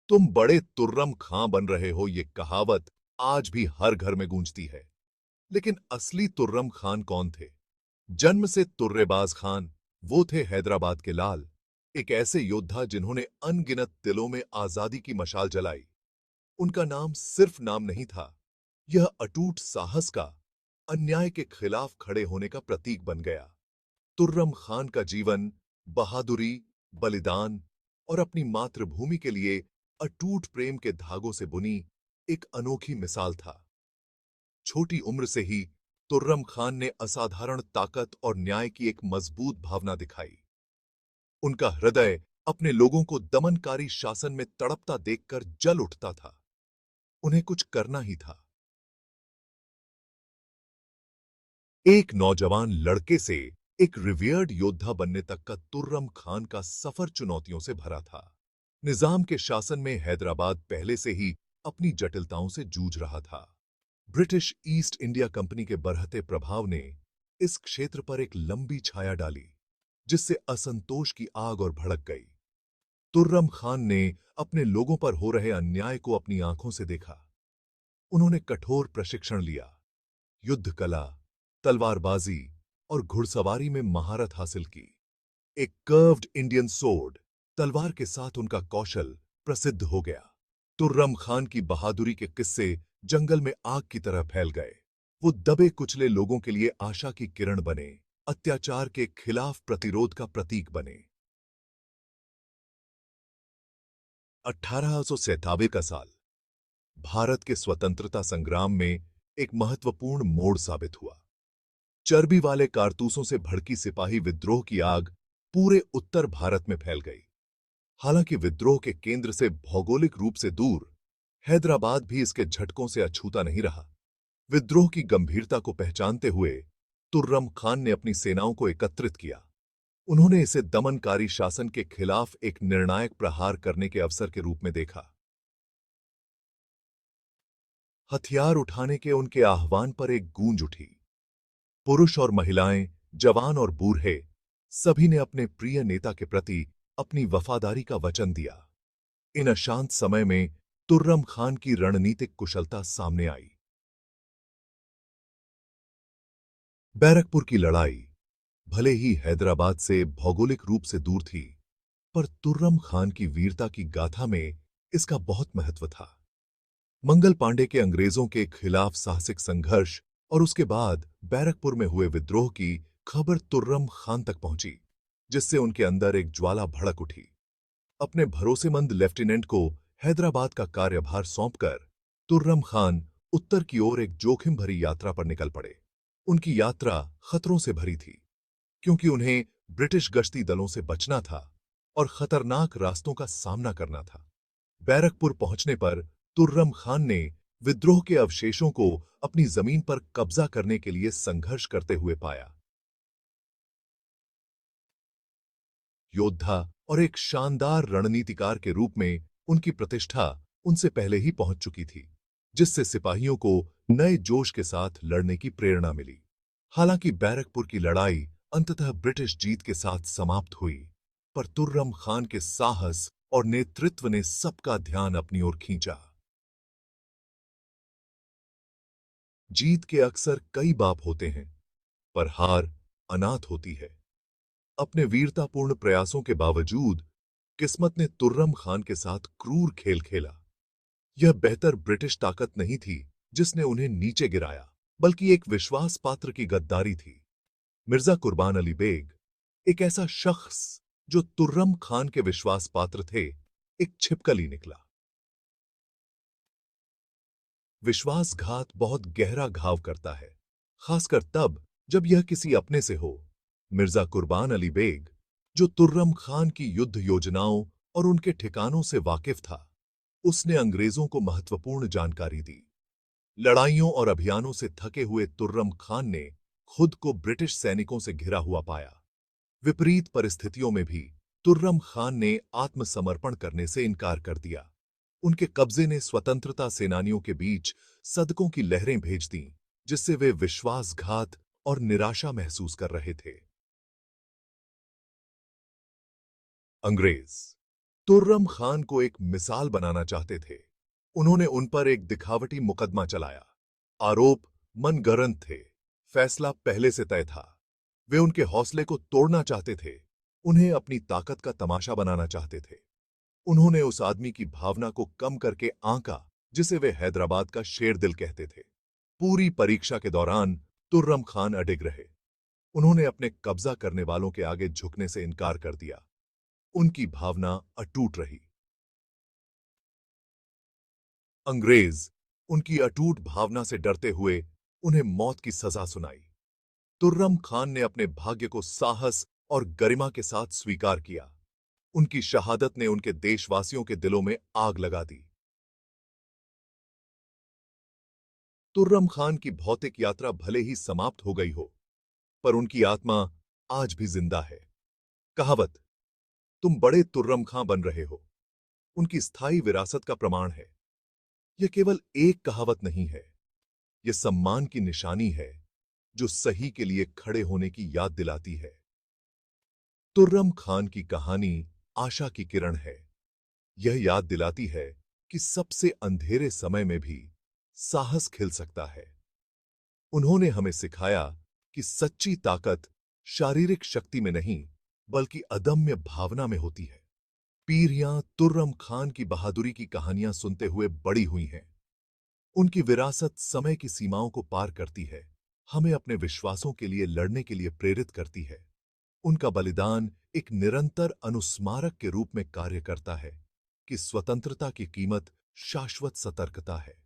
तुम बड़े तुर्रम खां बन रहे हो, ये कहावत आज भी हर घर में गूंजती है। लेकिन असली तुर्रम खान कौन थे? जन्म से तुर्रेबाज खान, वो थे हैदराबाद के लाल, एक ऐसे योद्धा जिन्होंने अनगिनत दिलों में आजादी की मशाल जलाई। उनका नाम सिर्फ नाम नहीं था, यह अटूट साहस का, अन्याय के खिलाफ खड़े होने का प्रतीक बन गया। तुर्रम खान का जीवन बहादुरी, बलिदान और अपनी मातृभूमि के लिए अटूट प्रेम के धागों से बुनी एक अनोखी मिसाल था। छोटी उम्र से ही तुर्रम खान ने असाधारण ताकत और न्याय की एक मजबूत भावना दिखाई। उनका हृदय अपने लोगों को दमनकारी शासन में तड़पता देखकर जल उठता था। उन्हें कुछ करना ही था। एक नौजवान लड़के से एक रिवियर्ड योद्धा बनने तक का तुर्रम खान का सफर चुनौतियों से भरा था। निजाम के शासन में हैदराबाद पहले से ही अपनी जटिलताओं से जूझ रहा था। ब्रिटिश ईस्ट इंडिया कंपनी के बढ़ते प्रभाव ने इस क्षेत्र पर एक लंबी छाया डाली, जिससे असंतोष की आग और भड़क गई। तुर्रम खान ने अपने लोगों पर हो रहे अन्याय को अपनी आंखों से देखा। उन्होंने कठोर प्रशिक्षण लिया, युद्ध कला, तलवारबाजी और घुड़सवारी में महारत हासिल की। एक कर्व्ड इंडियन सोर्ड, तलवार के साथ उनका कौशल प्रसिद्ध हो गया। तुर्रम खान की बहादुरी के किस्से जंगल में आग की तरह फैल गए। वो दबे कुचले लोगों के लिए आशा की किरण बने, अत्याचार के खिलाफ प्रतिरोध का प्रतीक बने। 1857 का साल भारत के स्वतंत्रता संग्राम में एक महत्वपूर्ण मोड़ साबित हुआ। चर्बी वाले कारतूसों से भड़की सिपाही विद्रोह की आग पूरे उत्तर भारत में फैल गई। हालांकि विद्रोह के केंद्र से भौगोलिक रूप से दूर, हैदराबाद भी इसके झटकों से अछूता नहीं रहा। विद्रोह की गंभीरता को पहचानते हुए तुर्रम खान ने अपनी सेनाओं को एकत्रित किया। उन्होंने इसे दमनकारी शासन के खिलाफ एक निर्णायक प्रहार करने के अवसर के रूप में देखा। हथियार उठाने के उनके आह्वान पर एक गूंज उठी। पुरुष और महिलाएं, जवान और बूढ़े, सभी ने अपने प्रिय नेता के प्रति अपनी वफादारी का वचन दिया। इन अशांत समय में तुर्रम खान की रणनीतिक कुशलता सामने आई। बैरकपुर की लड़ाई भले ही हैदराबाद से भौगोलिक रूप से दूर थी, पर तुर्रम खान की वीरता की गाथा में इसका बहुत महत्व था। मंगल पांडे के अंग्रेजों के खिलाफ साहसिक संघर्ष और उसके बाद बैरकपुर में हुए विद्रोह की खबर तुर्रम खान तक पहुंची, जिससे उनके अंदर एक ज्वाला भड़क उठी। अपने भरोसेमंद लेफ्टिनेंट को हैदराबाद का कार्यभार सौंपकर तुर्रम खान उत्तर की ओर एक जोखिम भरी यात्रा पर निकल पड़े। उनकी यात्रा खतरों से भरी थी, क्योंकि उन्हें ब्रिटिश गश्ती दलों से बचना था और खतरनाक रास्तों का सामना करना था। बैरकपुर पहुंचने पर तुर्रम खान ने विद्रोह के अवशेषों को अपनी जमीन पर कब्जा करने के लिए संघर्ष करते हुए पाया। योद्धा और एक शानदार रणनीतिकार के रूप में उनकी प्रतिष्ठा उनसे पहले ही पहुंच चुकी थी, जिससे सिपाहियों को नए जोश के साथ लड़ने की प्रेरणा मिली। हालांकि बैरकपुर की लड़ाई अंततः ब्रिटिश जीत के साथ समाप्त हुई, पर तुर्रम खान के साहस और नेतृत्व ने सबका ध्यान अपनी ओर खींचा। जीत के अक्सर कई बाप होते हैं, पर हार अनाथ होती है। अपने वीरतापूर्ण प्रयासों के बावजूद किस्मत ने तुर्रम खान के साथ क्रूर खेल खेला। यह बेहतर ब्रिटिश ताकत नहीं थी जिसने उन्हें नीचे गिराया, बल्कि एक विश्वास पात्र की गद्दारी थी। मिर्जा कुर्बान अली बेग, एक ऐसा शख्स जो तुर्रम खान के विश्वास पात्र थे, एक छिपकली निकला। विश्वासघात बहुत गहरा घाव करता है, खासकर तब जब यह किसी अपने से हो। मिर्जा कुर्बान अली बेग, जो तुर्रम खान की युद्ध योजनाओं और उनके ठिकानों से वाकिफ था, उसने अंग्रेजों को महत्वपूर्ण जानकारी दी। लड़ाइयों और अभियानों से थके हुए तुर्रम खान ने खुद को ब्रिटिश सैनिकों से घिरा हुआ पाया। विपरीत परिस्थितियों में भी तुर्रम खान ने आत्मसमर्पण करने से इनकार कर दिया। उनके कब्जे ने स्वतंत्रता सेनानियों के बीच सदकों की लहरें भेज दीं, जिससे वे विश्वासघात और निराशा महसूस कर रहे थे। अंग्रेज तुर्रम खान को एक मिसाल बनाना चाहते थे। उन्होंने उन पर एक दिखावटी मुकदमा चलाया। आरोप मनगढ़ंत थे, फैसला पहले से तय था। वे उनके हौसले को तोड़ना चाहते थे, उन्हें अपनी ताकत का तमाशा बनाना चाहते थे। उन्होंने उस आदमी की भावना को कम करके आंका जिसे वे हैदराबाद का शेर दिल कहते थे। पूरी परीक्षा के दौरान तुर्रम खान अडिग रहे। उन्होंने अपने कब्जा करने वालों के आगे झुकने से इनकार कर दिया। उनकी भावना अटूट रही। अंग्रेज उनकी अटूट भावना से डरते हुए उन्हें मौत की सजा सुनाई। तुर्रम खान ने अपने भाग्य को साहस और गरिमा के साथ स्वीकार किया। उनकी शहादत ने उनके देशवासियों के दिलों में आग लगा दी। तुर्रम खान की भौतिक यात्रा भले ही समाप्त हो गई हो, पर उनकी आत्मा आज भी जिंदा है। कहावत, तुम बड़े तुर्रम खां बन रहे हो, उनकी स्थायी विरासत का प्रमाण है। यह केवल एक कहावत नहीं है, यह सम्मान की निशानी है जो सही के लिए खड़े होने की याद दिलाती है। तुर्रम खान की कहानी आशा की किरण है। यह याद दिलाती है कि सबसे अंधेरे समय में भी साहस खिल सकता है। उन्होंने हमें सिखाया कि सच्ची ताकत शारीरिक शक्ति में नहीं, बल्कि अदम्य भावना में होती है। पीढ़ियां तुर्रम खान की बहादुरी की कहानियां सुनते हुए बड़ी हुई हैं। उनकी विरासत समय की सीमाओं को पार करती है, हमें अपने विश्वासों के लिए लड़ने के लिए प्रेरित करती है। उनका बलिदान एक निरंतर अनुस्मारक के रूप में कार्य करता है कि स्वतंत्रता की कीमत शाश्वत सतर्कता है।